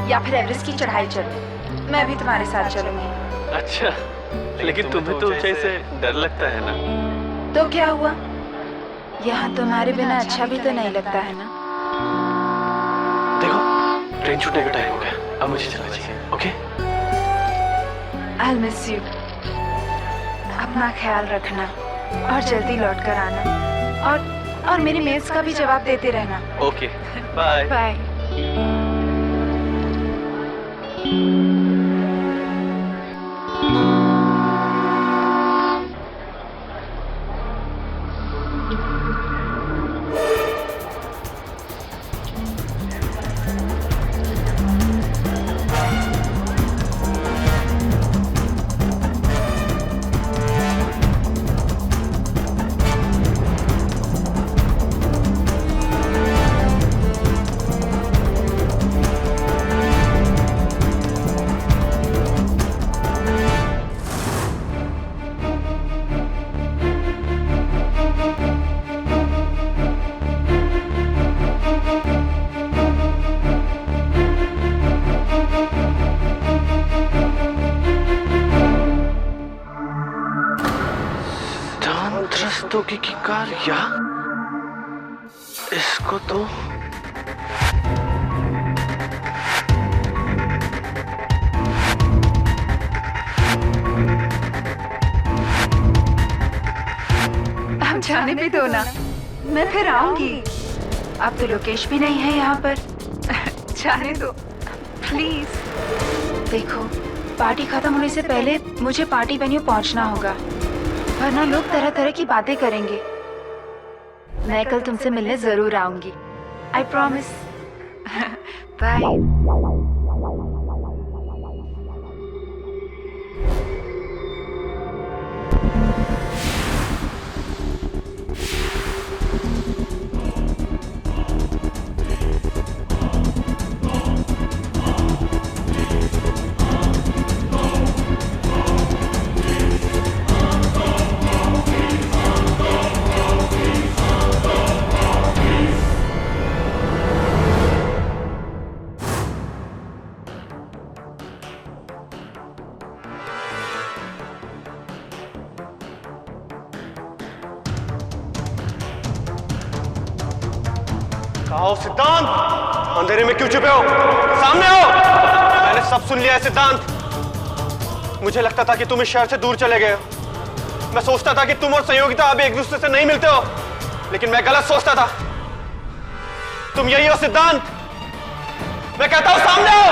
या फिर एवरेस्ट की चढ़ाई चलो, मैं भी तुम्हारे साथ चलूंगी। अच्छा, लेकिन तुम्हें तो ऊंचाई से डर लगता है ना? तो क्या हुआ, यहाँ तुम्हारे बिना अच्छा भी तो नहीं लगता है ना? देखो ट्रेन छूटने का टाइम हो गया, अब मुझे चलना चाहिए। Okay, I'll miss you। अपना ख्याल रखना और जल्दी लौट कर आना, और मेरी मेल्स का भी जवाब देते रहना। Okay, bye bye. रस्तोगी की कार, या इसको तो अब जाने भी दो ना, मैं फिर आऊंगी। अब तो लोकेश भी नहीं है यहाँ पर। जाने दो प्लीज। देखो, पार्टी खत्म होने से पहले मुझे पार्टी वेन्यू पहुँचना होगा, वरना लोग तरह तरह की बातें करेंगे। मैं कल तुमसे मिलने जरूर आऊंगी, आई प्रॉमिस। बाय। आओ सिद्धांत, अंधेरे में क्यों छुपे हो? सामने आओ। मैंने सब सुन लिया है सिद्धांत। मुझे लगता था कि तुम इस शहर से दूर चले गए हो। मैं सोचता था कि तुम और संयोगिता अभी एक दूसरे से नहीं मिलते हो, लेकिन मैं गलत सोचता था। तुम यही हो सिद्धांत। मैं कहता हूं सामने आओ।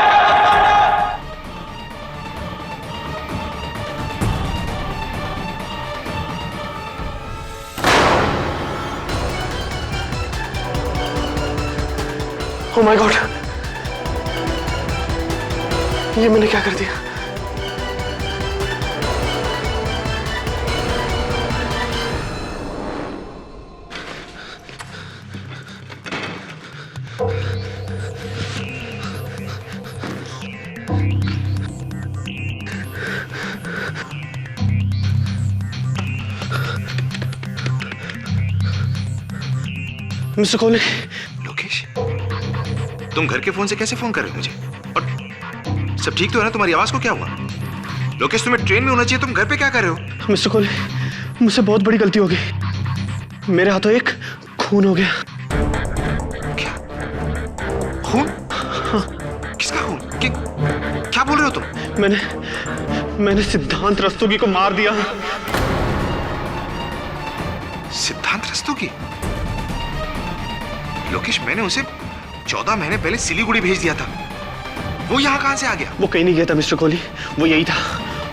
Oh my God! ये मैंने क्या कर दिया? मिस्टर कोहली। लोकेश, तुम घर के फोन से कैसे फोन कर रहे हो मुझे? और सब ठीक तो है ना? तुम्हारी आवाज को क्या हुआ? लोकेश, तुम्हें ट्रेन में होना चाहिए, तुम घर पे क्या कर रहे हो? मिस्टर कोहली, मुझसे बहुत बड़ी गलती हो गई। मेरे हाथों एक खून हो गया। क्या खून? हाँ। किसका खून? क्या बोल रहे हो तुम? मैंने सिद्धांत रस्तोगी को मार दिया। सिद्धांत रस्तोगी? लोकेश, मैंने उसे 14 महीने पहले सिलीगुड़ी भेज दिया था। वो यहाँ कहां से आ गया? वो कहीं नहीं गया था मिस्टर कोहली, वो यही था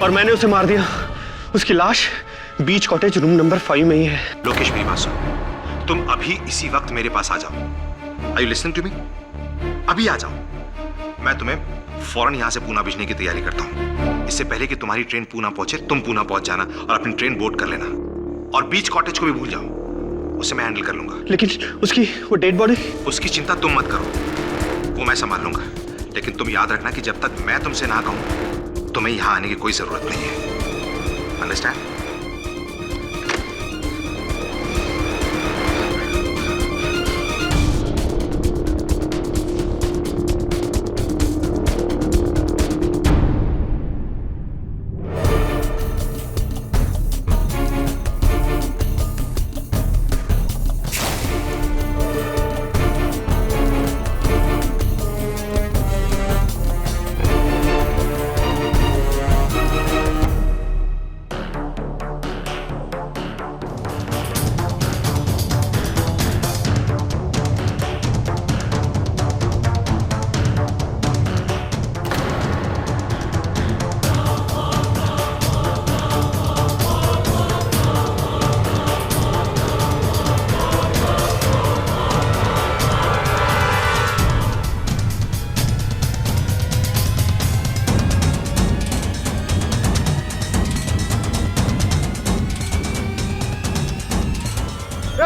और मैंने उसे मार दिया। उसकी लाश बीच कॉटेज रूम नंबर 5 में ही है। लोकेश, मेरी बात सुनो, तुम अभी इसी वक्त मेरे पास आ जाओ। Are you listening to me? अभी आ जाओ। मैं तुम्हें फौरन यहाँ से पूना भेजने की तैयारी करता हूँ। इससे पहले कि तुम्हारी ट्रेन पूना पहुंचे, तुम पूना पहुंच जाना और अपनी ट्रेन बोर्ड कर लेना। और बीच कॉटेज को भी भूल जाओ, उसे मैं हैंडल कर लूंगा। लेकिन उसकी वो डेड बॉडी? उसकी चिंता तुम मत करो, वो मैं संभाल लूंगा। लेकिन तुम याद रखना कि जब तक मैं तुमसे ना कहूं, तुम्हें यहां आने की कोई जरूरत नहीं है। अंडरस्टैंड?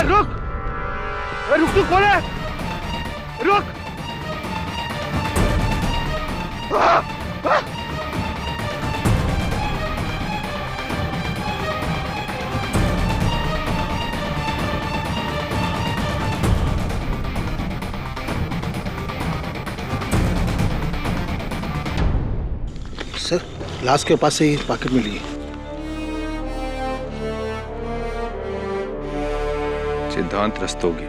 रुक, रुक, तू कौन है? रुक। सर, लाश के पास से ही पॉकेट मिली है। सिद्धांत रस्तोगी,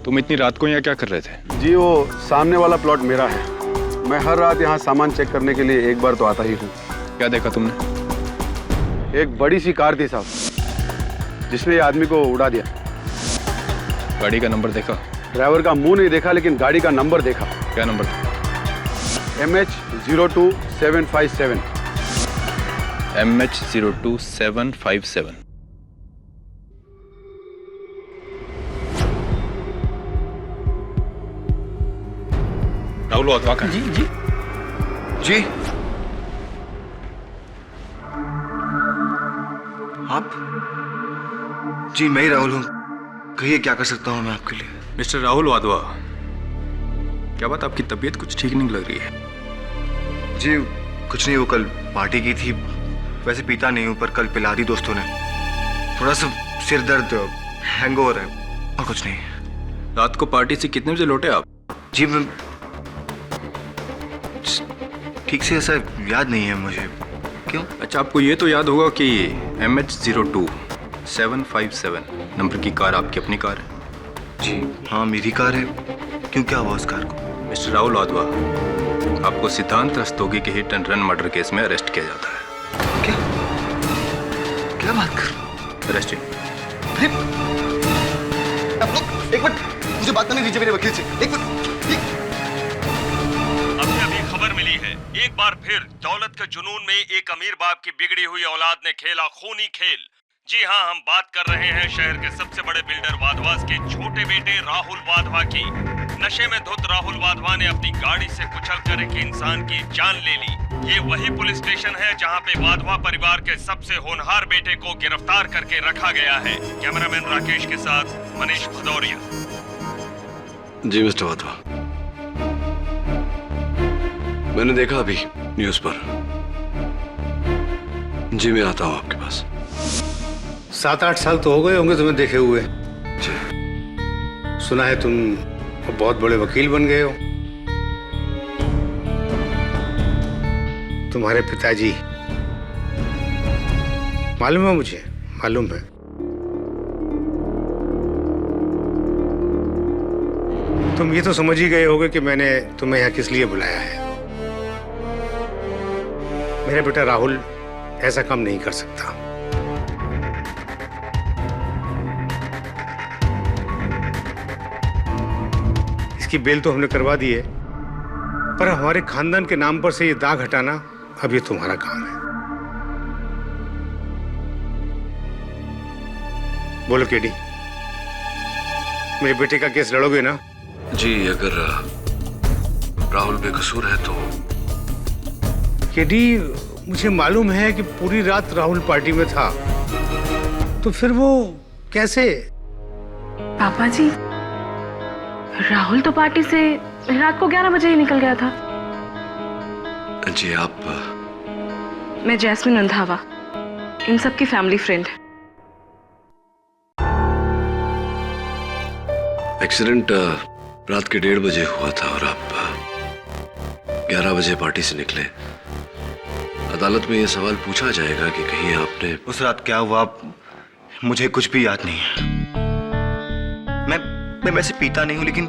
तुम इतनी रात को यहाँ क्या कर रहे थे? जी वो सामने वाला प्लॉट मेरा है। मैं हर रात यहाँ सामान चेक करने के लिए एक बार तो आता ही हूँ। क्या देखा तुमने? एक बड़ी सी कार थी साहब, जिसने ये आदमी को उड़ा दिया। गाड़ी का नंबर देखा? ड्राइवर का मुंह नहीं देखा, लेकिन गाड़ी का नंबर देखा। क्या number? MH02757। MH02757। Rahul Wadhwa का? जी। आप? जी मैं ही राहुल हूँ। कहिए क्या कर सकता हूँ मैं आपके लिए? मिस्टर राहुल वाधवा, क्या बात, आपकी तबीयत कुछ ठीक नहीं लग रही है? जी कुछ नहीं, वो कल पार्टी की थी। वैसे पीता नहीं हूँ, पर कल पिला दी दोस्तों ने। थोड़ा सा सिर दर्द, हैंगओवर है, और कुछ नहीं। रात को पार्टी से कितने बजे लौटे आप? जी मैं ठीक से ऐसा याद नहीं है मुझे। क्यों? अच्छा, आपको ये तो याद होगा कि MH02757 नंबर की कार आपकी अपनी कार है? जी हाँ, मेरी कार है। क्यों, क्या हुआ उस कार को? मिस्टर राहुल वाधवा, आपको सिद्धांत रस्तोगी के hit and run murder case में अरेस्ट किया जाता है। क्या बात कर? अरेस्टिंग। आप लोग एक मिनट मुझे बात करने दीजिए मेरे वकील से। एक मिनट। अभी खबर मिली है, एक बार फिर दौलत के जुनून में एक अमीर बाप की बिगड़ी हुई औलाद ने खेला खूनी खेल। जी हाँ, हम बात कर रहे हैं शहर के सबसे बड़े बिल्डर वाधवास के छोटे बेटे राहुल वाधवा की। नशे में धुत राहुल वाधवा ने अपनी गाड़ी से कुचलकर एक इंसान की जान ले ली। ये वही पुलिस स्टेशन है जहां पे वाधवा परिवार के सबसे होनहार बेटे को गिरफ्तार करके रखा गया है। कैमरामैन राकेश के साथ मनीष भदौरिया। जी मिस्टर वाधवा, मैंने देखा अभी न्यूज पर। जी मैं आता हूँ आपके पास। 7-8 साल तो हो गए होंगे तुम्हें देखे हुए। जी। सुना है तुम बहुत बड़े वकील बन गए हो। तुम्हारे पिताजी, मालूम है मुझे, मालूम है। तुम ये तो समझ ही गए होगे कि मैंने तुम्हें यहाँ किस लिए बुलाया है। मेरा बेटा राहुल ऐसा काम नहीं कर सकता। इसकी बेल तो हमने करवा दी है, पर हमारे खानदान के नाम पर से ये दाग हटाना अब ये तुम्हारा काम है। बोलो केडी, मेरे बेटे का केस लड़ोगे ना? जी अगर राहुल बेकसूर है तो। केडी, मुझे मालूम है कि पूरी रात राहुल पार्टी में था, तो फिर वो कैसे? पापा जी, राहुल तो पार्टी से रात को 11 बजे ही निकल गया था। जी आप? मैं जैस्मिन रंधावा, इन सब की फैमिली फ्रेंड। एक्सीडेंट रात के 1:30 बजे हुआ था और आप 11 बजे पार्टी से निकले। अदालत में ये सवाल पूछा जाएगा कि कहीं आपने उस रात क्या हुआ मुझे कुछ भी याद नहीं है। मैं वैसे पीता नहीं हूं, लेकिन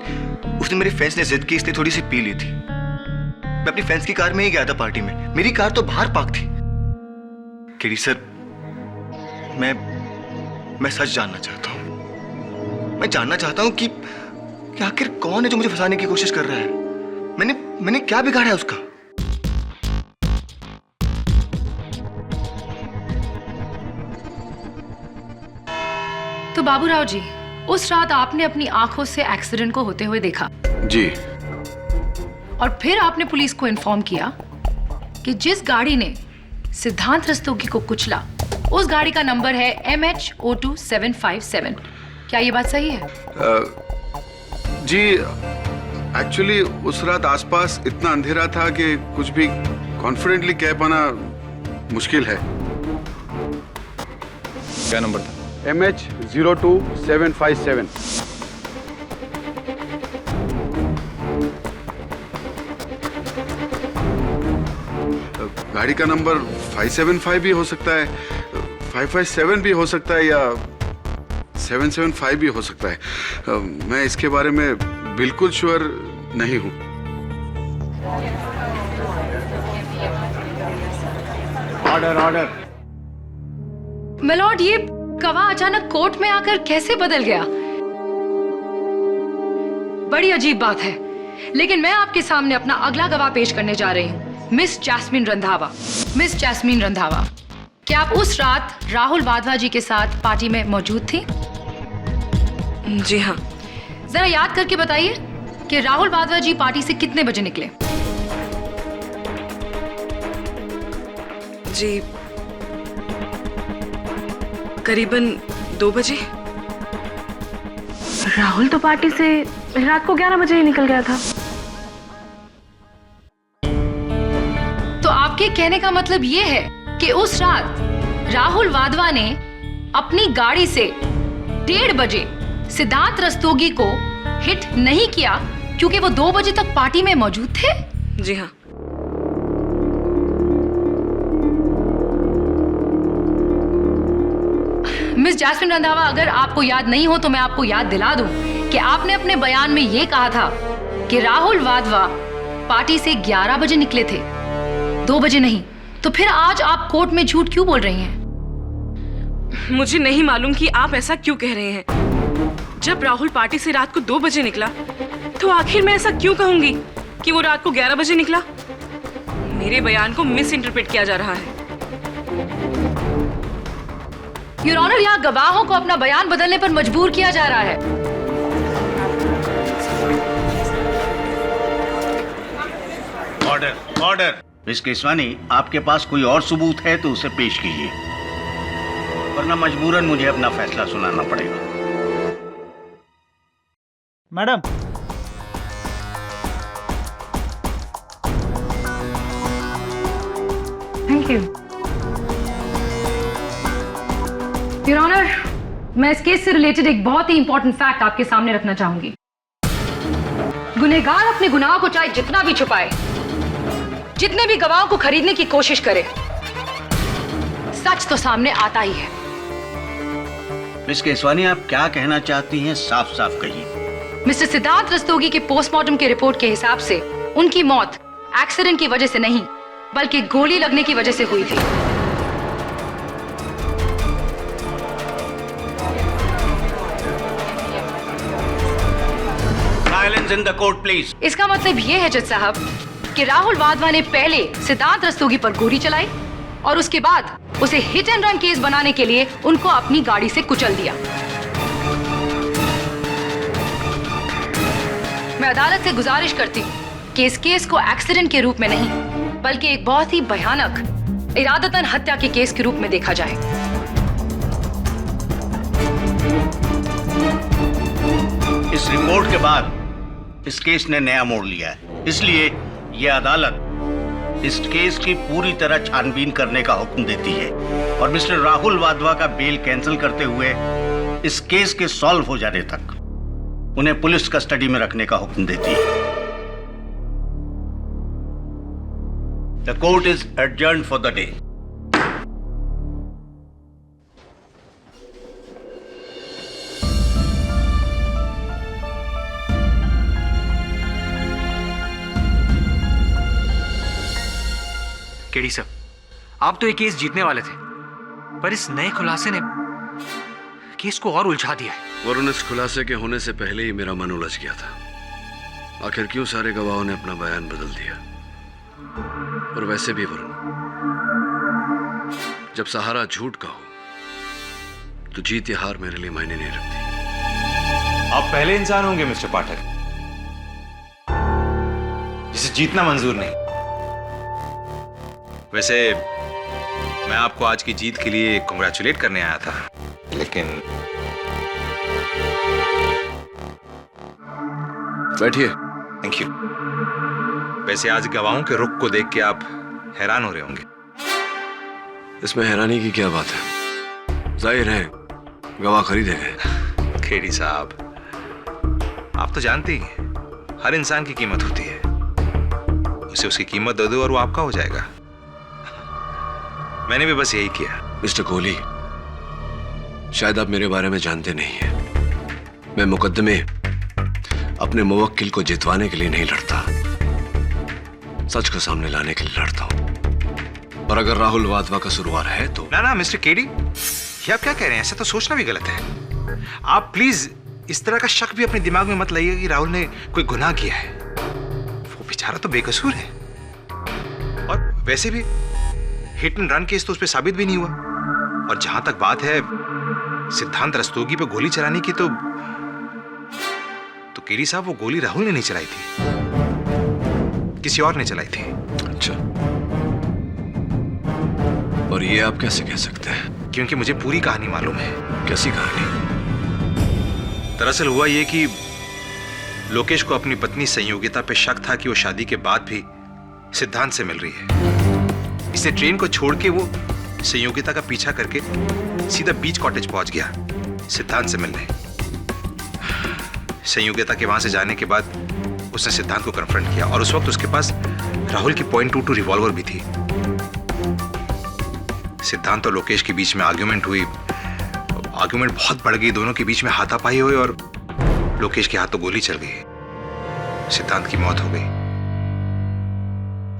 उसने मेरे फ्रेंड्स ने जिद की इसलिए थोड़ी सी पी ली थी। मैं अपनी फ्रेंड्स की कार में ही गया था पार्टी में। मेरी कार तो बाहर पार्क थी। केडी सर, मैं सच जानना चाहता हूं। मैं जानना चाहता हूं कि आखिर कौन है जो मुझे फंसाने की कोशिश कर रहा है। मैंने क्या बिगाड़ा है उसका? तो बाबूराव जी, उस रात आपने अपनी आंखों से एक्सीडेंट को होते हुए देखा? जी। और फिर आपने पुलिस को इन्फॉर्म किया कि जिस गाड़ी ने सिद्धांत रस्तोगी को कुचला उस गाड़ी का नंबर है MH02757। क्या ये बात सही है? जी एक्चुअली उस रात आसपास इतना अंधेरा था कि कुछ भी कॉन्फिडेंटली कह पाना मुश्किल है। क्या नंबर था? MH02757। गाड़ी का नंबर 575 भी हो सकता है, 557 भी हो सकता है, या 775 भी हो सकता है। मैं इसके बारे में बिल्कुल श्योर नहीं हूं। Order order. मिलॉर्ड, ये गवाह अचानक कोर्ट में आकर कैसे बदल गया? बड़ी अजीब बात है। लेकिन मैं आपके सामने अपना अगला गवाह पेश करने जा रही हूँ, miss Jasmine Randhawa. Miss Jasmine Randhawa, क्या आप उस रात राहुल वाधवा जी के साथ पार्टी में मौजूद थी? जी हाँ। जरा याद करके बताइए कि राहुल वाधवा जी पार्टी से कितने बजे निकले? जी करीबन 2 बजे। राहुल तो पार्टी से रात को 11 बजे ही निकल गया था। तो आपके कहने का मतलब ये है कि उस रात राहुल वाधवा ने अपनी गाड़ी से 1:30 बजे सिद्धांत रस्तोगी को हिट नहीं किया क्योंकि वो 2 बजे तक पार्टी में मौजूद थे? जी हाँ। मिस जैस्मिन रंधावा, अगर आपको याद नहीं हो तो मैं आपको याद दिला दूं कि आपने अपने बयान में ये कहा था कि राहुल वाधवा पार्टी से 11 बजे निकले थे, 2 बजे नहीं। तो फिर आज आप कोर्ट में झूठ क्यों बोल रही हैं? मुझे नहीं मालूम कि आप ऐसा क्यों कह रहे हैं। जब राहुल पार्टी से रात को 2 बजे निकला तो आखिर मैं ऐसा क्यों कहूंगी कि वो रात को 11 बजे निकला? मेरे बयान को मिस इंटरप्रेट किया जा रहा है। योर ऑनर, यहाँ गवाहों को अपना बयान बदलने पर मजबूर किया जा रहा है। Order order. मिस केसवानी, आपके पास कोई और सबूत है तो उसे पेश कीजिए, वरना मजबूरन मुझे अपना फैसला सुनाना पड़ेगा। Madam, thank you. Your honour, मैं इस केस से रिलेटेड एक बहुत ही इंपॉर्टेंट फैक्ट आपके सामने रखना चाहूंगी। गुनहगार अपने गुनाहों को चाहे जितना भी छुपाए, जितने भी गवाहों को खरीदने की कोशिश करे, सच तो सामने आता ही है। मिस केसवानी, आप क्या कहना चाहती हैं, साफ साफ कहिए। मिस्टर सिद्धांत रस्तोगी के पोस्टमार्टम के रिपोर्ट के हिसाब से उनकी मौत एक्सीडेंट की वजह से नहीं बल्कि गोली लगने की वजह से हुई थी। Silence in the court please. इसका मतलब ये है जज साहब कि राहुल वाधवा ने पहले सिद्धांत रस्तोगी पर गोली चलाई और उसके बाद उसे हिट एंड रन केस बनाने के लिए उनको अपनी गाड़ी से कुचल दिया। मैं अदालत से गुजारिश करती हूँ कि इस केस को एक्सीडेंट के रूप में नहीं बल्कि एक बहुत ही भयानक इरादतन हत्या के केस के रूप में देखा जाए। इस रिपोर्ट के बाद इस केस ने नया मोड़ लिया है, इसलिए यह अदालत इस केस की पूरी तरह छानबीन करने का हुक्म देती है और मिस्टर राहुल वाधवा का बेल कैंसिल करते हुए इस केस के सॉल्व हो जाने तक उन्हें पुलिस कस्टडी में रखने का हुक्म देती है। The court is adjourned for the day. KD sir, आप तो ये केस जीतने वाले थे, पर इस नए खुलासे ने केस को और उलझा दिया है। वरुण, इस खुलासे के होने से पहले ही मेरा मन उलझ गया था। आखिर क्यों सारे गवाहों ने अपना बयान बदल दिया? और वैसे भी वरुण, जब सहारा झूठ का हो तो जीत या हार मेरे लिए मायने नहीं रखती। आप पहले इंसान होंगे मिस्टर पाठक जिसे जीतना मंजूर नहीं। वैसे मैं आपको आज की जीत के लिए कॉन्ग्रेचुलेट करने आया था, लेकिन बैठिए। Thank you. वैसे आज गवाहों के रुख को देख के आप हैरान हो रहे होंगे। इसमें हैरानी की क्या बात है? जाहिर है गवाह खरीदे गए। खेड़ी साहब, आप तो जानते ही हैं हर इंसान की कीमत होती है। उसे उसकी कीमत दे दो और वो आपका हो जाएगा। मैंने भी बस यही किया। मिस्टर कोहली, शायद आप मेरे बारे में जानते नहीं हैं। मैं मुकदमे अपने मुवक्किल को जितवाने के लिए नहीं लड़ता, सच को सामने लाने के लिए लड़ता हूं। और अगर राहुल वाधवा का कसूरवार है तो ना मिस्टर केडी, ये आप क्या कह रहे हैं? ऐसा तो सोचना भी गलत है। आप प्लीज इस तरह का शक भी अपने दिमाग में मत लाइए कि राहुल ने कोई गुनाह किया है। वो बेचारा तो बेकसूर है। और वैसे भी हिट एंड रन केस तो उस पर साबित भी नहीं हुआ। और जहां तक बात है सिद्धांत रस्तोगी पे गोली चलाने की, तो केडी साहब वो गोली राहुल ने नहीं चलाई थी, किसी और ने चलाई थी। अच्छा, और ये आप कैसे कह सकते हैं? क्योंकि मुझे पूरी कहानी मालूम है। कैसी कहानी? दरअसल हुआ ये कि लोकेश को अपनी पत्नी संयोगिता पे शक था कि वो शादी के बाद भी सिद्धांत से मिल रही है। इसलिए ट्रेन को छोड़ के वो संयोगिता का पीछा करके सीधा बीच कॉटेज पहुंच गया सिद्धांत से मिलने। संयोगिता के वहां से जाने के बाद उसने सिद्धांत को कन्फ्रंट किया और उस वक्त उसके पास राहुल की .22 रिवॉल्वर भी थी। सिद्धांत और लोकेश के बीच में आर्ग्यूमेंट हुई। आर्ग्यूमेंट बहुत बढ़ गई, दोनों के बीच में हाथापाई हुई और लोकेश के हाथों गोली चल गई। सिद्धांत की मौत हो गई।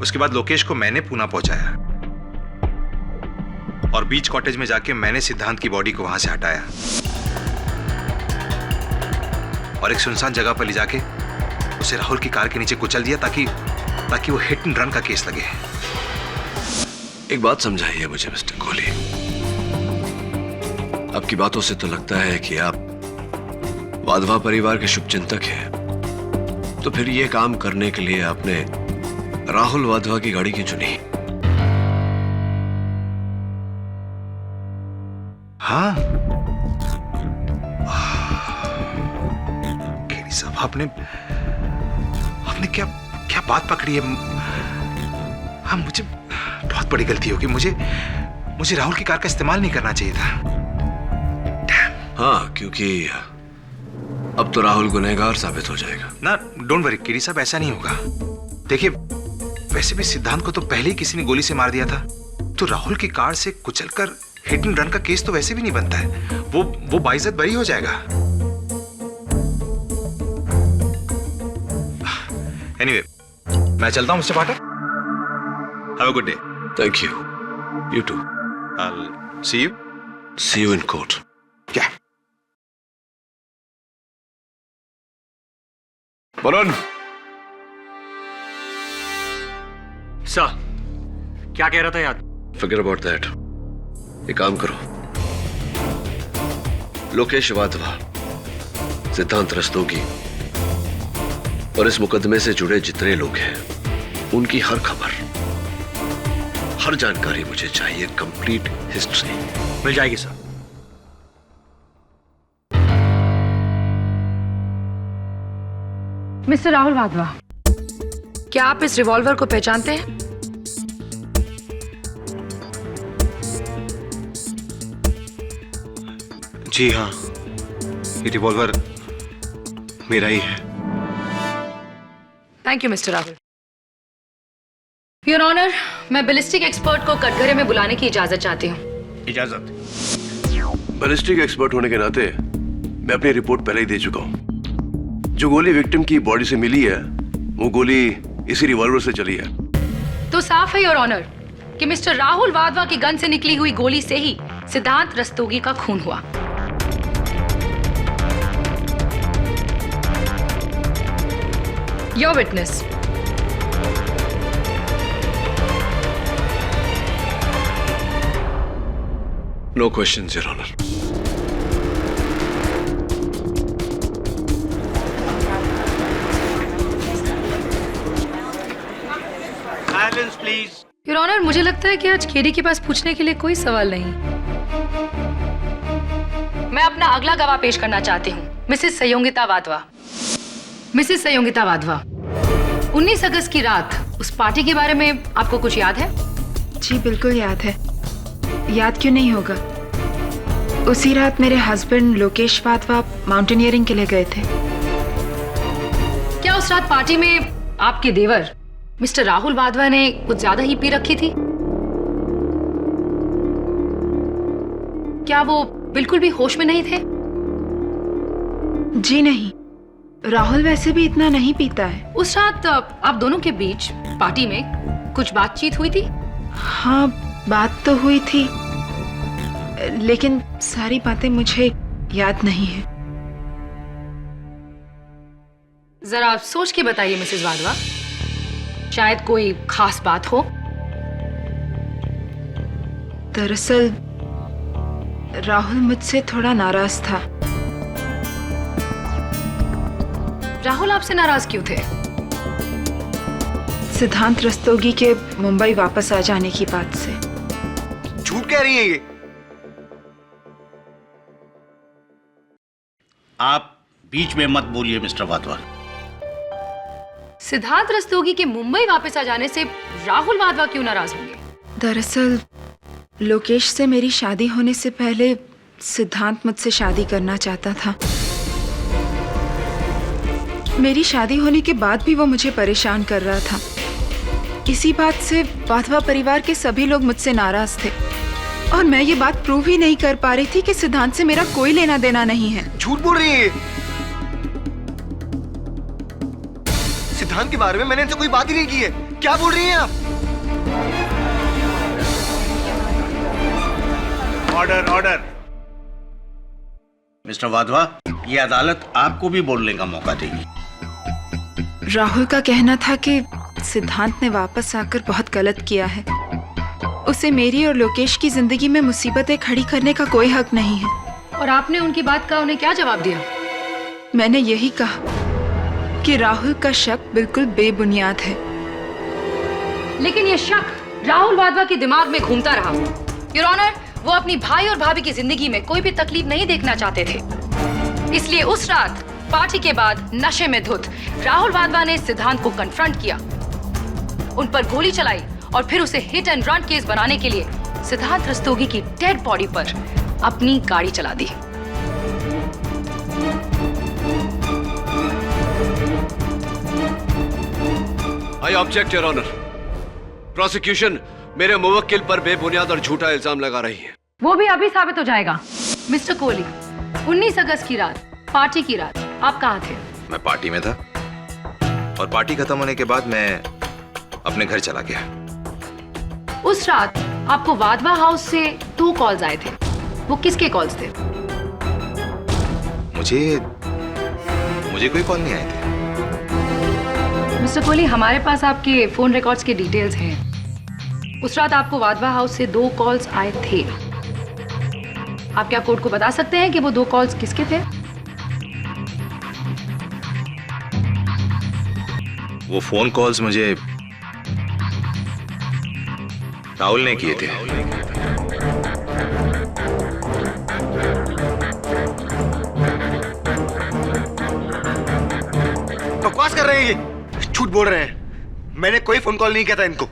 उसके बाद लोकेश को मैंने पूना पहुंचाया और बीच कॉटेज में जाके मैंने सिद्धांत की बॉडी को वहां से हटाया और एक सुनसान जगह पर ले जाके उसे राहुल की कार के नीचे कुचल दिया ताकि वो हिट एंड रन का केस लगे। एक बात समझाइए मुझे मिस्टर कोहली, आपकी बातों से तो लगता है कि आप वाधवा परिवार के शुभचिंतक हैं। तो फिर यह काम करने के लिए आपने राहुल वाधवा की गाड़ी क्यों चुनी? हाँ, केडी साहब, आपने क्या बात पकड़ी है? हाँ, मुझे बहुत बड़ी गलती होगी। मुझे राहुल की कार का इस्तेमाल नहीं करना चाहिए था। हाँ, क्योंकि अब तो राहुल गुनहगार साबित हो जाएगा ना। डोंट वरी केडी साहब, ऐसा नहीं होगा। देखिए, वैसे भी सिद्धांत को तो पहले ही किसी ने गोली से मार दिया था, तो राहुल की कार से कुचलकर हिट एंड रन का केस तो वैसे भी नहीं बनता है। वो बाइज्जत बरी हो जाएगा। एनीवे, मैं चलता हूं mister Pathak. Have a good day. Thank you. You too. I'll see you. See you in court. क्या? वरुण। सर, क्या कह रहा था यार? Forget about that. एक काम करो, लोकेश वाधवा, सिद्धांत रस्तोगी और इस मुकदमे से जुड़े जितने लोग हैं, उनकी हर खबर, हर जानकारी मुझे चाहिए। कंप्लीट हिस्ट्री मिल जाएगी सर। मिस्टर राहुल वाधवा, क्या आप इस रिवॉल्वर को पहचानते हैं? जी हाँ, ये रिवॉल्वर मेरा ही है। Thank you mister Rahul. Your honour, मैं बैलिस्टिक एक्सपर्ट को कटघरे में बुलाने की इजाजत चाहती हूँ। इजाजत। बैलिस्टिक एक्सपर्ट होने के नाते मैं अपनी रिपोर्ट पहले ही दे चुका हूँ। जो गोली विक्टिम की बॉडी से मिली है, वो गोली इसी रिवॉल्वर से चली है। तो साफ है योर ऑनर कि मिस्टर राहुल वाधवा की गन से निकली हुई गोली से ही सिद्धांत रस्तोगी का खून हुआ। Your witness. No questions your honour. Silence please. Your honour, मुझे लगता है कि आज केडी के पास पूछने के लिए कोई सवाल नहीं। मैं अपना अगला गवाह पेश करना चाहती हूँ, मिसेस संयोगिता वाधवा। मिसेस संयोगिता वाधवा, 19 अगस्त की रात उस पार्टी के बारे में आपको कुछ याद है? जी बिल्कुल याद है। याद क्यों नहीं होगा? उसी रात मेरे हस्बैंड लोकेश वाधवा माउंटेनियरिंग के लिए गए थे। क्या उस रात पार्टी में आपके देवर मिस्टर राहुल वाधवा ने कुछ ज्यादा ही पी रखी थी? क्या वो बिल्कुल भी होश में नहीं थे? जी नहीं, राहुल वैसे भी इतना नहीं पीता है। उस रात आप दोनों के बीच पार्टी में कुछ बातचीत हुई थी? हाँ, बात तो हुई थी, लेकिन सारी बातें मुझे याद नहीं है। जरा सोच के बताइए मिसेस वाधवा, शायद कोई खास बात हो। दरअसल राहुल मुझसे थोड़ा नाराज था। राहुल आपसे नाराज क्यों थे? सिद्धांत रस्तोगी के मुंबई वापस आ जाने की बात से। झूठ कह रही है ये। आप बीच में मत बोलिए मिस्टर वाधवा। सिद्धांत रस्तोगी के मुंबई वापस आ जाने से राहुल वाधवा क्यों नाराज होंगे? दरअसल लोकेश से मेरी शादी होने से पहले सिद्धांत मुझसे शादी करना चाहता था। मेरी शादी होने के बाद भी वो मुझे परेशान कर रहा था। इसी बात से वाधवा परिवार के सभी लोग मुझसे नाराज थे और मैं ये बात प्रूव ही नहीं कर पा रही थी कि सिद्धांत से मेरा कोई लेना देना नहीं है। झूठ बोल रही है। सिद्धांत के बारे में मैंने इनसे कोई बात ही नहीं की है। क्या बोल रही हैं आप? Order order. मिस्टर वाधवा, ये अदालत आपको भी बोलने का मौका देगी। राहुल का कहना था कि सिद्धांत ने वापस आकर बहुत गलत किया है। उसे मेरी और लोकेश की जिंदगी में मुसीबतें खड़ी करने का कोई हक नहीं है। और आपने उनकी बात का उन्हें क्या जवाब दिया? मैंने यही कहा कि राहुल का शक बिल्कुल बेबुनियाद है। लेकिन ये शक राहुल वाधवा के दिमाग में घूमता रहा। योर ऑनर, वो अपनी भाई और भाभी की जिंदगी में कोई भी तकलीफ नहीं देखना चाहते थे। इसलिए उस रात पार्टी के बाद नशे में धुत राहुल वाधवा ने सिद्धांत को कन्फ्रंट किया, उन पर गोली चलाई और फिर उसे हिट एंड रन केस बनाने के लिए सिद्धांत रस्तोगी की डेड बॉडी पर अपनी गाड़ी चला दी। I object your honour. Prosecution मेरे मुवक्किल पर बेबुनियाद और झूठा इल्जाम लगा रही है। वो भी अभी साबित हो जाएगा। मिस्टर कोहली, 19 अगस्त की रात, पार्टी की रात, आप कहाँ थे? मैं पार्टी में था और पार्टी खत्म होने के बाद मैं अपने घर चला गया। उस रात आपको वाधवा हाउस से 2 कॉल्स आए थे। वो किसके कॉल्स थे? मुझे कोई कॉल नहीं आए थे। मिस्टर कोहली, हमारे पास आपके फोन रिकॉर्ड्स के डिटेल्स हैं। उस रात आपको वाधवा हाउस से 2 कॉल्स आए थे। आप क्या कोर्ट को बता सकते हैं कि वो 2 कॉल्स किसके थे? वो फोन कॉल्स मुझे राहुल ने किए थे। बकवास कर रहे हैं ये। झूठ बोल रहे हैं। मैंने कोई फोन कॉल नहीं किया था इनको।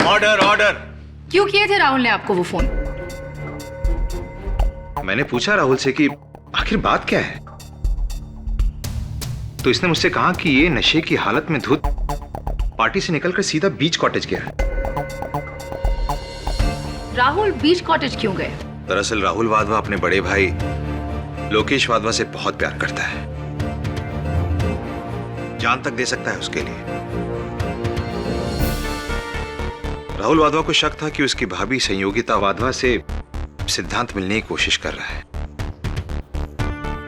Order order. क्यों किए थे राहुल ने आपको वो फोन? मैंने पूछा राहुल से कि आखिर बात क्या है, तो इसने मुझसे कहा कि ये नशे की हालत में धुत पार्टी से निकलकर सीधा बीच कॉटेज गया। राहुल बीच कॉटेज क्यों गए? दरअसल राहुल वाधवा अपने बड़े भाई लोकेश वाधवा से बहुत प्यार करता है, जान तक दे सकता है उसके लिए। राहुल वाधवा को शक था कि उसकी भाभी संयोगिता वाधवा से सिद्धांत मिलने की कोशिश कर रहा है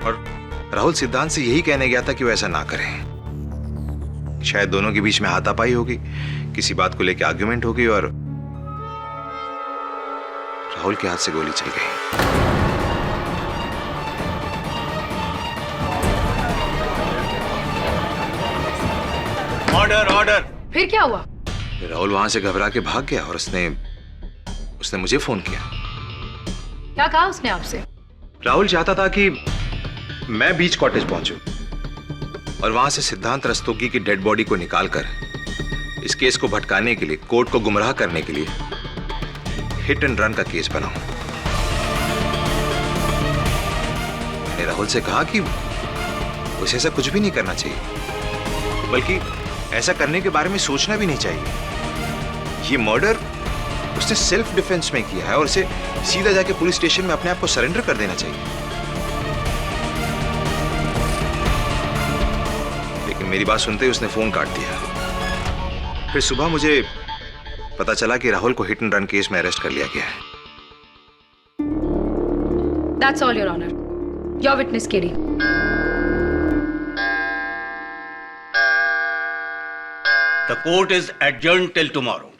और राहुल सिद्धांत से यही कहने गया था कि वो ऐसा ना करे। शायद दोनों के बीच में हाथापाई होगी, किसी बात को लेकर आर्गुमेंट होगी और राहुल के हाथ से गोली चल गई। Order order. फिर क्या हुआ? राहुल वहां से घबरा के भाग गया और उसने मुझे फोन किया। क्या कहा उसने आपसे? राहुल चाहता था कि मैं बीच कॉटेज पहुंचूं और वहां से सिद्धांत रस्तोगी की डेड बॉडी को निकालकर इस केस को भटकाने के लिए, कोर्ट को गुमराह करने के लिए हिट एंड रन का केस बनाऊं। मैंने राहुल से कहा कि उसे ऐसा कुछ भी नहीं करना चाहिए, बल्कि ऐसा करने के बारे में सोचना भी नहीं चाहिए। ये मर्डर उसने सेल्फ डिफेंस में किया है और उसे सीधा जाके पुलिस स्टेशन में अपने आप को सरेंडर कर देना चाहिए। लेकिन मेरी बात सुनते ही उसने फोन काट दिया। फिर सुबह मुझे पता चला कि राहुल को हिट एंड रन केस में अरेस्ट कर लिया गया है। That's all, Your Honor. Your witness, Katie. The court is adjourned till tomorrow.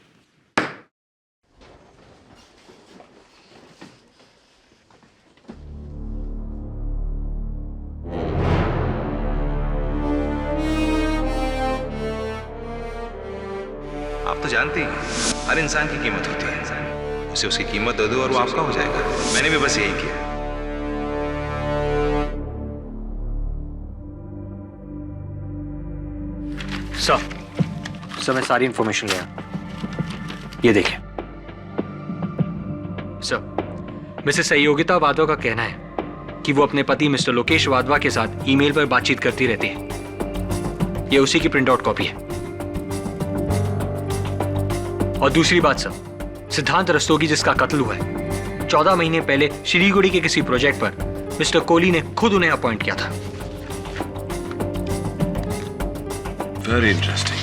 आप तो जानते ही हैं, हर इंसान की कीमत होती है। उसे उसकी कीमत दे दो और वो आपका हो जाएगा। मैंने भी बस यही किया। सर मैं सारी इंफॉर्मेशन ले आया। ये देखें सर, मिसेस सहयोगिता वाधवा का कहना है कि वो अपने पति मिस्टर लोकेश वाधवा के साथ ईमेल पर बातचीत करती रहती है। ये उसी की प्रिंट आउट कॉपी है। और दूसरी बात सर, सिद्धांत रस्तोगी जिसका कत्ल हुआ है, 14 महीने पहले शिलीगुड़ी के किसी प्रोजेक्ट पर मिस्टर कोहली ने खुद उन्हें अपॉइंट किया था। Very interesting.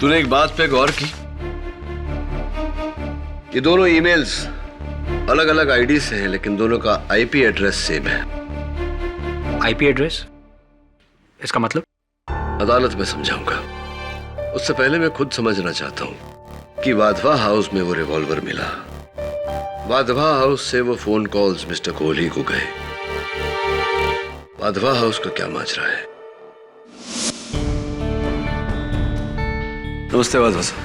तूने एक बात पे गौर की? ये दोनों ईमेल्स अलग अलग आईडी से हैं, लेकिन दोनों का आईपी एड्रेस सेम है। IP address? इसका मतलब? अदालत में समझाऊंगा। उससे पहले मैं खुद समझना चाहता हूं कि वाधवा हाउस में वो रिवॉल्वर मिला, वाधवा हाउस से वो फोन कॉल्स मिस्टर कोहली को गए, वाधवा हाउस का क्या माजरा है? नमस्ते वाधवा साहब।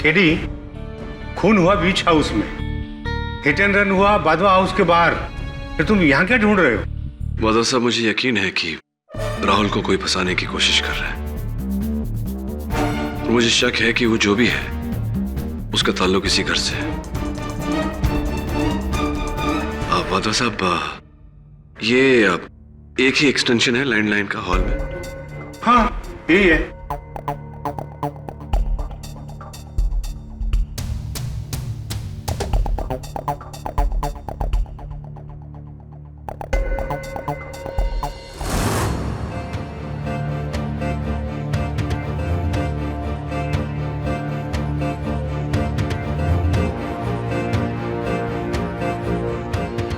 केडी, खून हुआ बीच हाउस में, हिट एंड रन हुआ वाधवा हाउस के बाहर, फिर तुम यहाँ क्या ढूंढ रहे हो? वाधवा साहब, मुझे यकीन है कि राहुल को कोई फंसाने की कोशिश कर रहा है। और मुझे शक है कि वो जो भी है उसका ताल्लुक इसी घर से है। वाधवा साहब, ये एक ही एक्सटेंशन है लैंडलाइन का हॉल में? हाँ, यही है।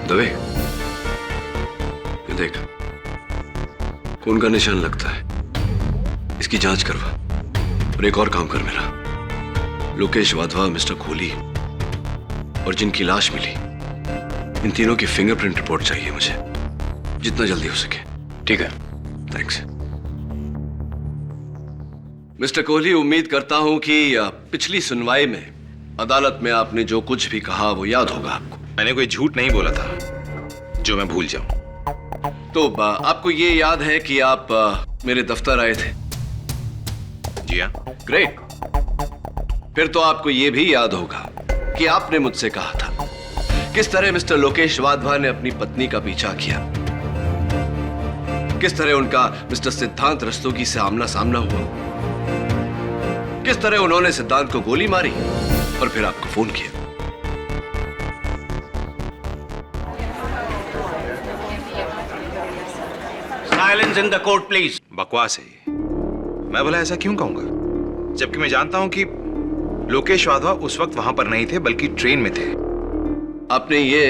दवे, ये देख, खून का निशान लगता है। इसकी जांच करवा और एक और काम कर मेरा। लोकेश वाधवा, मिस्टर कोहली और जिनकी लाश मिली, इन तीनों की फिंगरप्रिंट रिपोर्ट चाहिए मुझे, जितना जल्दी हो सके। ठीक है, थैंक्स। मिस्टर कोहली, उम्मीद करता हूं कि पिछली सुनवाई में अदालत में आपने जो कुछ भी कहा वो याद होगा आपको। मैंने कोई झूठ नहीं बोला था जो मैं भूल जाऊं। तो आपको ये याद है कि आप मेरे दफ्तर आए थे? जी हाँ। ग्रेट। फिर तो आपको यह भी याद होगा कि आपने मुझसे कहा था किस तरह मिस्टर लोकेश वाधवा ने अपनी पत्नी का पीछा किया, किस तरह उनका मिस्टर सिद्धांत रस्तोगी से आमना सामना हुआ, किस तरह उन्होंने सिद्धांत को गोली मारी और फिर आपको फोन किया। Silence in the court please. बकवास है ये। मैं भला ऐसा क्यों कहूंगा, जबकि मैं जानता हूं कि लोकेश वाधवा उस वक्त वहां पर नहीं थे बल्कि ट्रेन में थे। आपने ये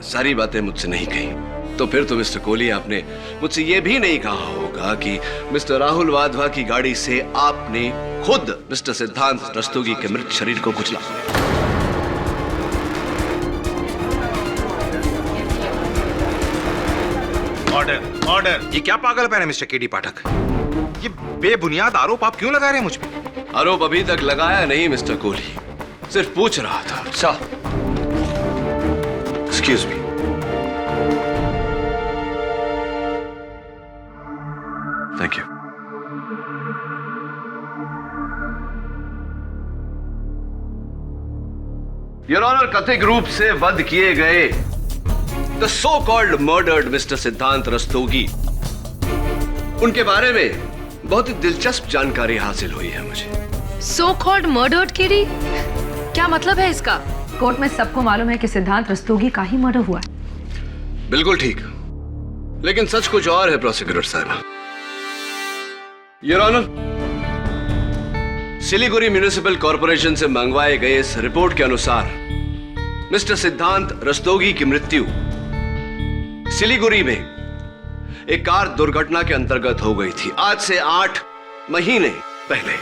सारी बातें मुझसे नहीं कही, तो फिर तो मिस्टर कोहली आपने मुझसे ये भी नहीं कहा होगा कि मिस्टर राहुल वाधवा की गाड़ी से आपने खुद मिस्टर सिद्धांत रस्तोगी के मृत शरीर को कुचला। Order, order. ये क्या पागलपन है मिस्टर केडी पाठक? ये बेबुनियाद आरोप आप क्यों लगा रहे हैं मुझ पे? आरोप अभी तक लगाया नहीं मिस्टर कोहली, सिर्फ पूछ रहा था। Sir, excuse me. Thank you. Your honour, कथित रूप से वध किए गए the so called murdered mister Siddhant Rastogi, उनके बारे में बहुत ही दिलचस्प जानकारी हासिल हुई है मुझे। सो कॉल्ड मर्डर्ड केडी, क्या मतलब है इसका? कोर्ट में सबको मालूम है कि सिद्धांत रस्तोगी का ही मर्डर हुआ है। बिल्कुल ठीक, लेकिन सच कुछ और है प्रोसिक्यूटर साहब। Your honour, Siliguri municipal corporation से मंगवाए गए इस रिपोर्ट के अनुसार मिस्टर सिद्धांत रस्तोगी की मृत्यु सिलीगुड़ी में एक कार दुर्घटना के अंतर्गत हो गई थी, आज से 8 महीने पहले।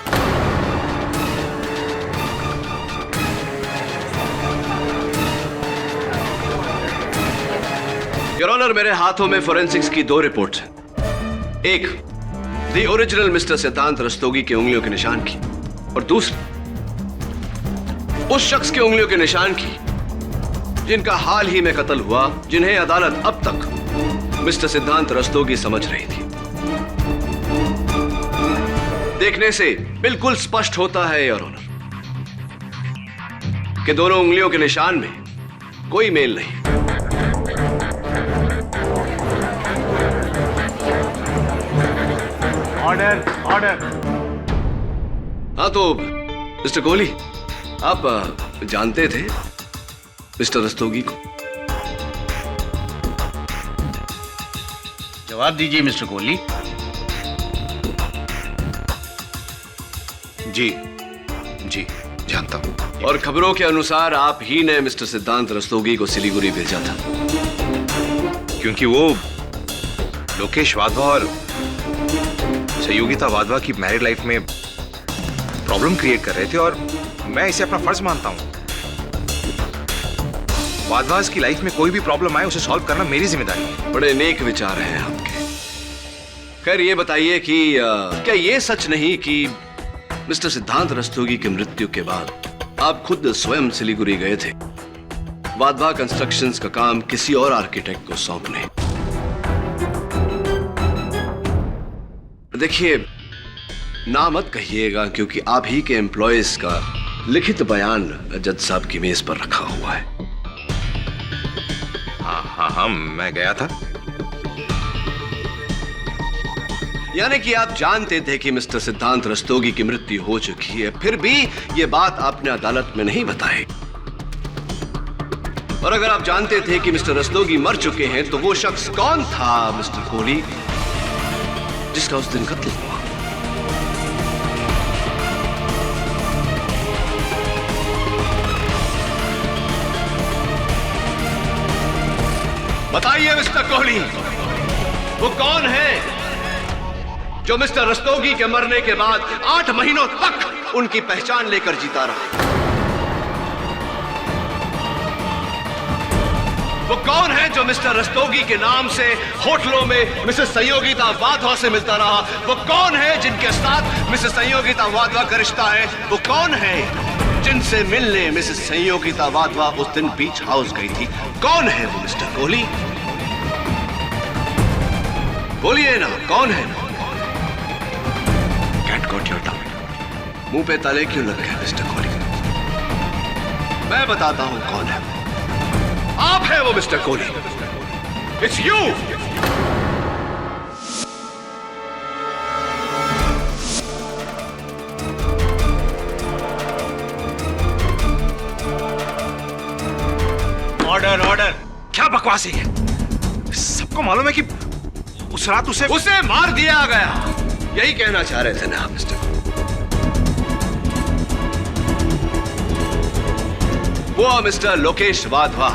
योर ऑनर, मेरे हाथों में फोरेंसिक्स की 2 रिपोर्ट्स हैं। एक the original mister Siddhant Rastogi की उंगलियों के निशान की, और दूसरी उस शख्स के उंगलियों के निशान की जिनका हाल ही में कत्ल हुआ, जिन्हें अदालत अब तक मिस्टर सिद्धांत रस्तोगी समझ रही थी। देखने से बिल्कुल स्पष्ट होता है योर ऑनर कि दोनों उंगलियों के निशान में कोई मेल नहीं। Order, order. हाँ तो मिस्टर कोहली, आप जानते थे मिस्टर रस्तोगी को? जवाब दीजिए मिस्टर कोहली। जी जी जानता हूं। और खबरों के अनुसार आप ही ने मिस्टर सिद्धांत रस्तोगी को सिलीगुड़ी भेजा था, क्योंकि वो लोकेश वाधवा और सहयोगिता वाधवा की मैरिड लाइफ में प्रॉब्लम क्रिएट कर रहे थे, और मैं इसे अपना फर्ज मानता हूं। वाधवास की लाइफ में कोई भी प्रॉब्लम आए उसे सॉल्व करना मेरी जिम्मेदारी है। बड़े नेक विचार हैं आपके। खैर ये बताइए कि क्या ये सच नहीं कि मिस्टर सिद्धांत रस्तोगी की मृत्यु के बाद आप खुद स्वयं सिलीगुड़ी गए थे वाधवा कंस्ट्रक्शंस का काम किसी और आर्किटेक्ट को सौंपने? देखिए, ना मत कहिएगा, क्योंकि आप ही के एम्प्लॉयज का लिखित बयान जज साहब की मेज पर रखा हुआ है। हाँ, मैं गया था। यानी कि आप जानते थे कि मिस्टर सिद्धांत रस्तोगी की मृत्यु हो चुकी है, फिर भी यह बात आपने अदालत में नहीं बताई। और अगर आप जानते थे कि मिस्टर रस्तोगी मर चुके हैं, तो वो शख्स कौन था मिस्टर कोहली जिसका उस दिन कत्ल हुआ? बताइए मिस्टर कोहली, वो कौन है जो मिस्टर रस्तोगी के मरने के बाद 8 महीनों तक उनकी पहचान लेकर जीता रहा? वो कौन है जो मिस्टर रस्तोगी के नाम से होटलों में मिसेस सहयोगिता वाधवा से मिलता रहा? वो कौन है जिनके साथ मिसेस सहयोगिता वाधवा का रिश्ता है? वो कौन है जिनसे मिलने मिसेस सहयोगिता वाधवा उस दिन बीच हाउस गई थी? कौन है वो मिस्टर कोहली? बोलिए ना, कौन है? Cat got your tongue. मुंह पे ताले क्यों लग गए मिस्टर कोहली? मैं बताता हूं कौन है। आप है वो mister Kohli. It's you. Order, order. क्या बकवास है? सबको मालूम है कि उस रात उसे मार दिया गया। यही कहना चाह रहे थे ना आप मिस्टर? वो मिस्टर लोकेश वाधवा,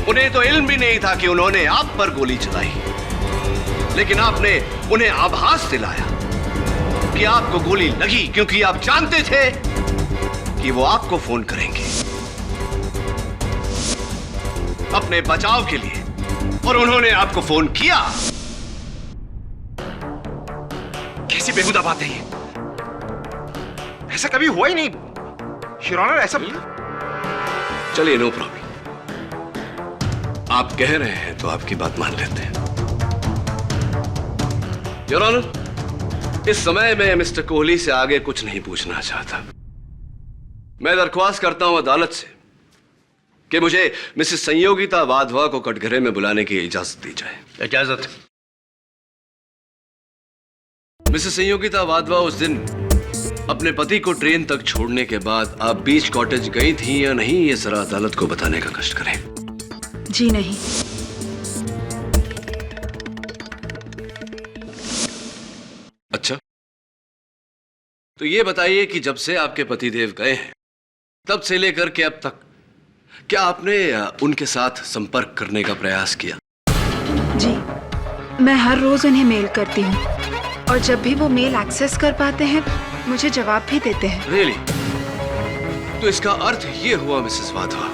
उन्हें तो इल्म भी नहीं था कि उन्होंने आप पर गोली चलाई, लेकिन आपने उन्हें आभास दिलाया कि आपको गोली लगी, क्योंकि आप जानते थे कि वो आपको फोन करेंगे अपने बचाव के लिए, और उन्होंने आपको फोन किया। कैसी बेहुदा बात है ये? ऐसा कभी हुआ ही नहीं योर ऑनर, ऐसा। चलिए, नो प्रॉब्लम। आप कह रहे हैं तो आपकी बात मान लेते हैं। योर ऑनर, इस समय मैं मिस्टर कोहली से आगे कुछ नहीं पूछना चाहता। मैं दरख्वास्त करता हूं अदालत से कि मुझे मिसेस संयोगिता वाधवा को कटघरे में बुलाने की इजाजत दी जाए। इजाजत। मिसेस संयोगिता वाधवा, उस दिन अपने पति को ट्रेन तक छोड़ने के बाद आप बीच कॉटेज गई थी या नहीं, ये जरा अदालत को बताने का कष्ट करें। जी नहीं। अच्छा, तो ये बताइए कि जब से आपके पतिदेव गए हैं तब से लेकर के अब तक क्या आपने उनके साथ संपर्क करने का प्रयास किया? जी, मैं हर रोज उन्हें मेल करती हूँ और जब भी वो मेल एक्सेस कर पाते हैं मुझे जवाब भी देते हैं। रियली? तो इसका अर्थ ये हुआ मिसेस वाधवा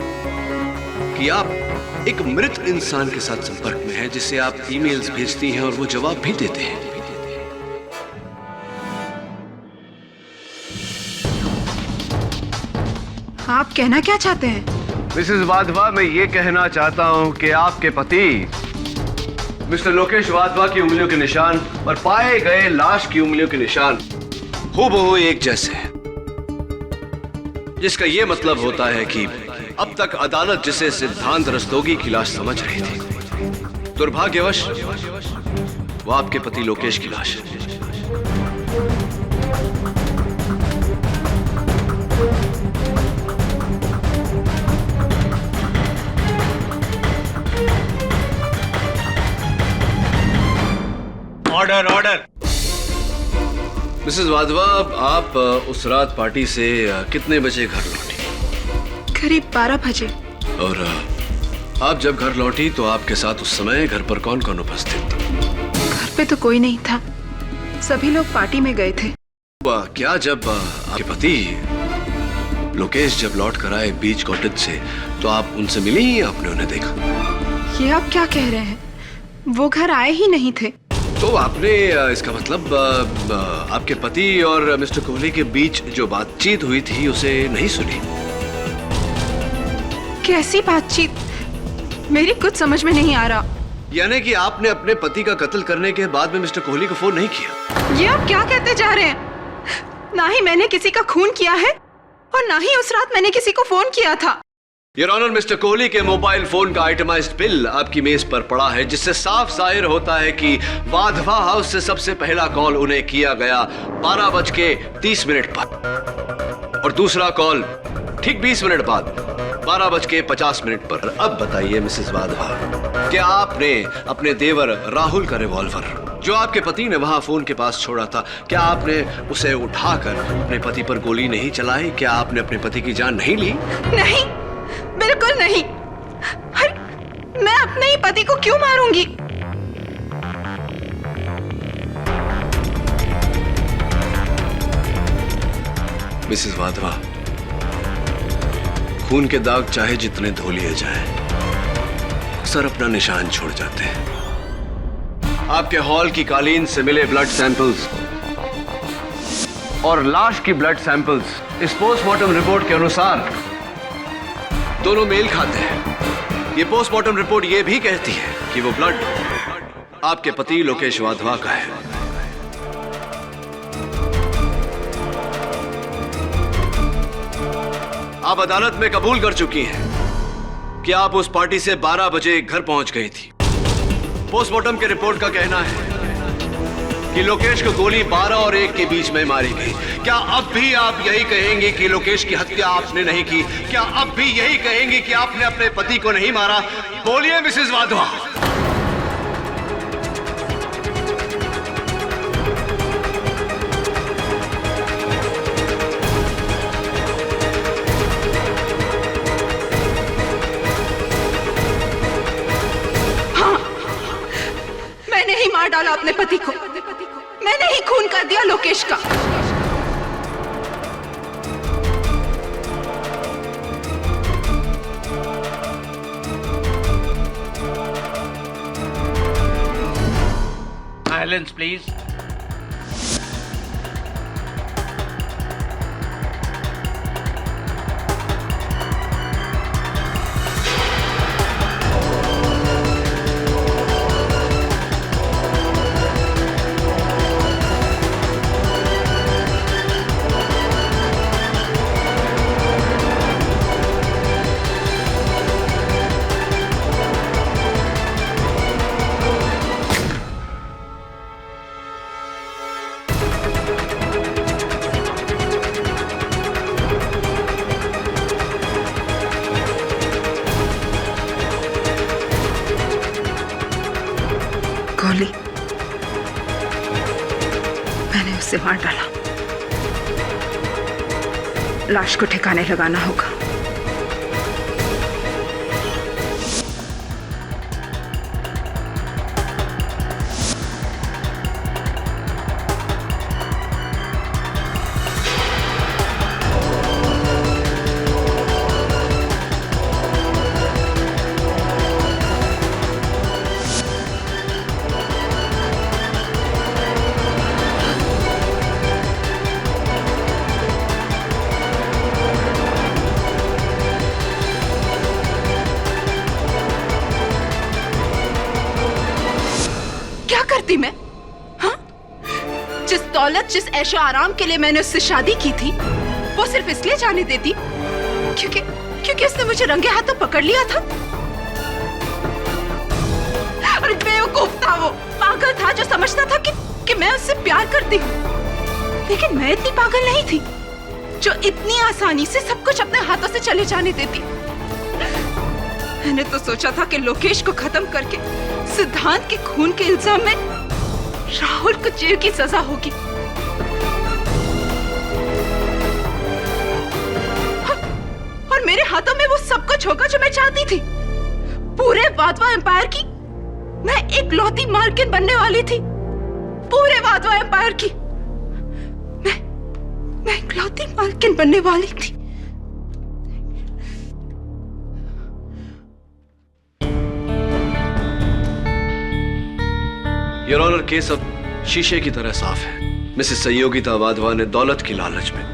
कि आप एक मृत इंसान के साथ संपर्क में हैं, जिसे आप ईमेल्स भेजती हैं और वो जवाब भी देते हैं। आप कहना क्या चाहते हैं? मिसेस वाधवा, मैं ये कहना चाहता हूं कि आपके पति मिस्टर लोकेश वाधवा की उंगलियों के निशान और पाए गए लाश की उंगलियों के निशान हूबहू एक जैसे हैं, जिसका यह मतलब होता है कि अब तक अदालत जिसे सिद्धांत रस्तोगी की लाश समझ रही थी, दुर्भाग्यवश वो आपके पति लोकेश की लाश है। Order order. मिसेस वाधवा, आप उस रात पार्टी से कितने बजे घर लौटी? करीब 12 बजे। और आप जब घर लौटी तो आपके साथ उस समय घर पर कौन कौन उपस्थित था? घर पे तो कोई नहीं था, सभी लोग पार्टी में गए थे। क्या जब आपके पति लोकेश जब लौट कर आए बीच कॉटेज से तो आप उनसे मिली या आपने उन्हें देखा? ये आप क्या कह रहे हैं? वो घर आए ही नहीं थे। तो आपने इसका मतलब आपके पति और मिस्टर कोहली के बीच जो बातचीत हुई थी उसे नहीं सुनी? कैसी बातचीत? मेरी कुछ समझ में नहीं आ रहा। यानी कि आपने अपने पति का कत्ल करने के बाद में मिस्टर कोहली को फोन नहीं किया? ये आप क्या कहते जा रहे हैं? ना ही मैंने किसी का खून किया है और ना ही उस रात मैंने किसी को फोन किया था। योर ऑनर, मिस्टर कोहली के मोबाइल फोन का आइटमाइज्ड बिल आपकी मेज पर पड़ा है, जिससे साफ जाहिर होता है कि वाधवा हाउस से सबसे पहला कॉल उन्हें किया गया 12:30 पर और दूसरा कॉल ठीक 20 मिनट बाद 12:50 पर। अब बताइए मिसेस वाधवा, क्या आपने अपने देवर राहुल का रिवॉल्वर जो आपके पति ने वहां फोन के पास छोड़ा था, क्या आपने उसे उठाकर अपने पति पर गोली नहीं चलाई? क्या आपने अपने पति की जान नहीं ली? नहीं, बिल्कुल नहीं। अरे मैं अपने ही पति को क्यों मारूंगी? मिसेस वाधवा, खून के दाग चाहे जितने धो लिए जाएं, अक्सर अपना निशान छोड़ जाते हैं। आपके हॉल की कालीन से मिले ब्लड सैंपल्स और लाश की ब्लड सैंपल्स इस पोस्टमार्टम रिपोर्ट के अनुसार दोनों मेल खाते हैं। ये पोस्टमार्टम रिपोर्ट ये भी कहती है कि वो ब्लड आपके पति लोकेश वाधवा का है। आप अदालत में कबूल कर चुकी हैं कि आप उस पार्टी से 12 बजे घर पहुंच गई थी। पोस्टमार्टम के रिपोर्ट का कहना है कि लोकेश को गोली 12 और 1 के बीच में मारी गई। क्या अब भी आप यही कहेंगे कि लोकेश की हत्या आपने नहीं की? क्या अब भी यही कहेंगे कि आपने अपने पति को नहीं मारा? बोलिए मिसेस वाधवा। मैंने ही मार डाला अपने पति को, मैंने ही खून कर दिया लोकेश का। Silence please. से मार डाला। लाश को ठिकाने लगाना होगा। करती मैं? हाँ? जिस दौलत, जिस ऐशो आराम के लिए मैंने उससे शादी की थी, वो सिर्फ इसलिए जाने देती क्योंकि उसने मुझे रंगे हाथों पकड़ लिया था। अरे बेवकूफ था वो, पागल था जो समझता था कि मैं उससे प्यार करती हूँ। लेकिन मैं इतनी पागल नहीं थी जो इतनी आसानी से सब कुछ अपने हाथों से चले जाने देती। मैंने तो सोचा था कि लोकेश को खत्म करके सिद्धांत के खून के इल्जाम में राहुल को जेल की सजा होगी। और मेरे हाथों में वो सब कुछ होगा जो मैं चाहती थी। पूरे वाधवा एम्पायर की मैं इकलौती मालकिन बनने वाली थी। पूरे वाधवा एम्पायर की मैं इकलौती मालकिन बनने वाली थी। योर ऑनर, केस अब शीशे की तरह साफ है। मिसेस संयोगिता वाधवा ने दौलत की लालच में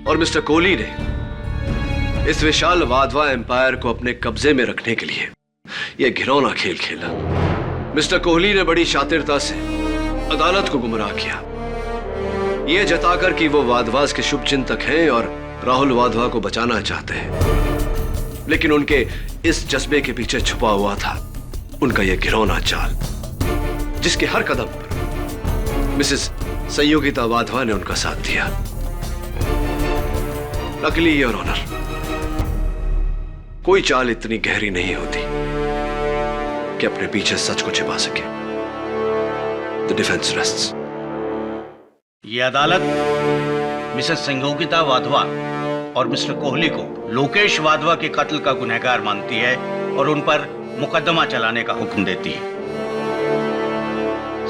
और मिस्टर कोहली ने इस विशाल वाधवा एम्पायर को अपने कब्जे में रखने के लिए यह घिनौना खेल खेला। मिस्टर कोहली ने बड़ी शातिरता से अदालत को गुमराह किया, यह जताकर कि वो वाधवास के शुभ चिंतक हैं और राहुल वाधवा को बचाना चाहते हैं। लेकिन उनके इस जज्बे के पीछे छुपा हुआ था उनका यह घिनौना चाल, जिसके हर कदम पर मिसेस संयोगिता वाधवा ने उनका साथ दिया। लकीली योर ऑनर, कोई चाल इतनी गहरी नहीं होती कि अपने पीछे सच को छिपा सके। The defence rests. ये अदालत मिसेस संयोगिता वाधवा और मिस्टर कोहली को लोकेश वाधवा के कत्ल का गुनहगार मानती है और उन पर मुकदमा चलाने का हुक्म देती है।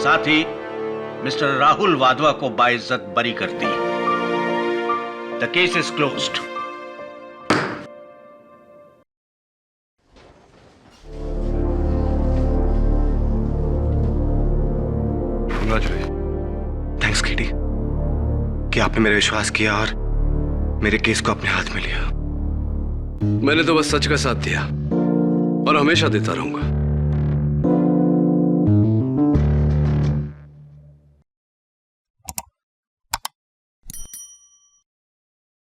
साथ ही मिस्टर राहुल वाधवा को बाइज्जत बरी करती है। The case is closed. Thanks Katie कि आपने मेरा विश्वास किया और मेरे केस को अपने हाथ में लिया। मैंने तो बस सच का साथ दिया और हमेशा देता रहूंगा।